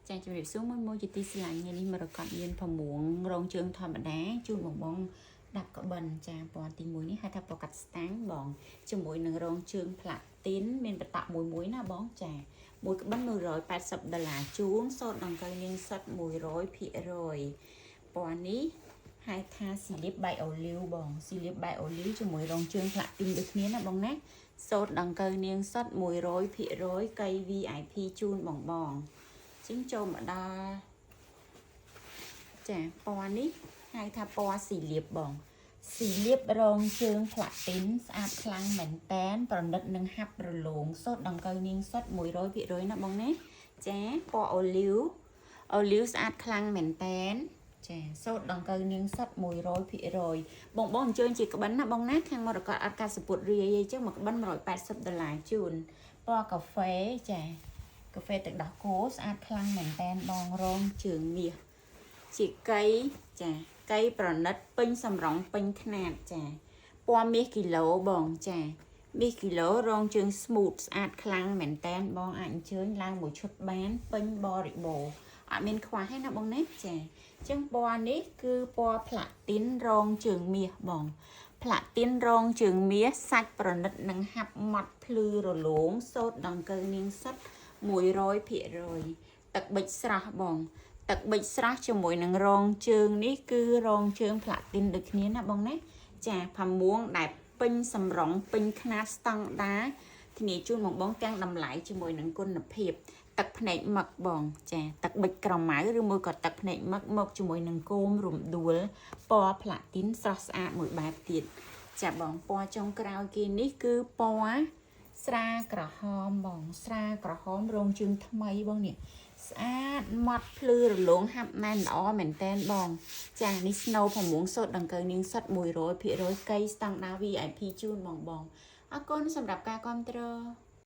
ចាជំរាបសួរមួយជាទីស្រឡាញ់នេះមករកមានប្រមួងរងជើងធម្មតាជូនបងដាក់ក្បិនចាពណ៌ទី1នេះហៅថាពណ៌កាត់ស្តាំងបងជាមួយនឹងរងជើងផ្លាទីនមានបតៈមួយណាបងចាមួយក្បិន$180ជូនសូត្រដង្កូវនាងសុទ្ធ100%ពណ៌នេះហៅថាស៊ីលៀបបាយអូលីវបងស៊ីលៀបបាយអូលីវជាមួយរងជើងផ្លាទីនដូចគ្នាណាបងណាសូត្រដង្កូវនាងសុទ្ធ100%កៃ VIP ជូនបងចឹងចូលមកដល់ចាពណ៌នេះហៅថាពណ៌ស៊ីលៀបបងស៊ីលៀបរងជើងផ្លាទីនស្អាតខ្លាំងមែនតែនប្រណិតនឹងហាប់រលោងសូត្រដង្កូវនាងសុទ្ធ100%ណាបងណាចាពណ៌អូលីវស្អាតខ្លាំងមែនតែនចាសូត្រដង្កូវនាងសុទ្ធ100%បងអញ្ជើញជាក្បិនណាបងណាខាងមរកតអត់កាសពុតរាយអញ្ចឹងមកក្បិន$180ជូនពណ៌កាហ្វេចាកាហ្វេទឹកដោះគោស្អាតខ្លាំងមែនតែនបងរងជើងមាសជាកៃចាកៃប្រណិតពេញសម្រងពេញខ្នាតចាពណ៌មាសគីឡូបងចាមាសគីឡូរងជើង smooth ស្អាតខ្លាំងមែនតែនបងអាចអញ្ជើញឡើងមួយឈុតបានពេញបរិបូរណ៍អត់មានខ្វះទេណាបងណាចាអញ្ចឹងពណ៌នេះគឺពណ៌ផ្លាទីនរងជើងមាសបងផ្លាទីនរងជើងមាសសាច់ប្រណិតនឹងហាប់ម៉ត់ភ្លឺរលោងសូត្រដង្កូវនាងសុទ្ធ100%ទឹកប៊ិចស្រស់បងទឹកប៊ិចស្រស់ជាមួយនឹងរងជើងនេះគឺរងជើងផ្លាទីនដូចគ្នាណាបងណាចាផាមួងដែលពេញសម្រងពេញខ្នាតស្តង់ដាធានាជូនបងទាំងតម្លៃជាមួយនឹងគុណភាពទឹកភ្នែកមឹកបងចាទឹកប៊ិចក្រម៉ៅឬមួយក៏ទឹកភ្នែកមឹកមកជាមួយនឹងគោមរំដួលពណ៌ផ្លាទីនស្រស់ស្អាតមួយបែបទៀតចាបងពណ៌ចុងក្រោយគេនេះគឺពណ៌ស្រាក្រហមបងស្រាក្រហមរងជើងថ្មីបងនេះស្អាតម៉ត់ភ្លឺរលោងហាប់ណែនល្អមែនតែនបងចានេះ Snow ផមួងសូត្រដង្កូវនាងសុទ្ធ100%កៃស្តង់ដារ VIP ជូនបងអរគុណសម្រាប់ការគាំទ្រ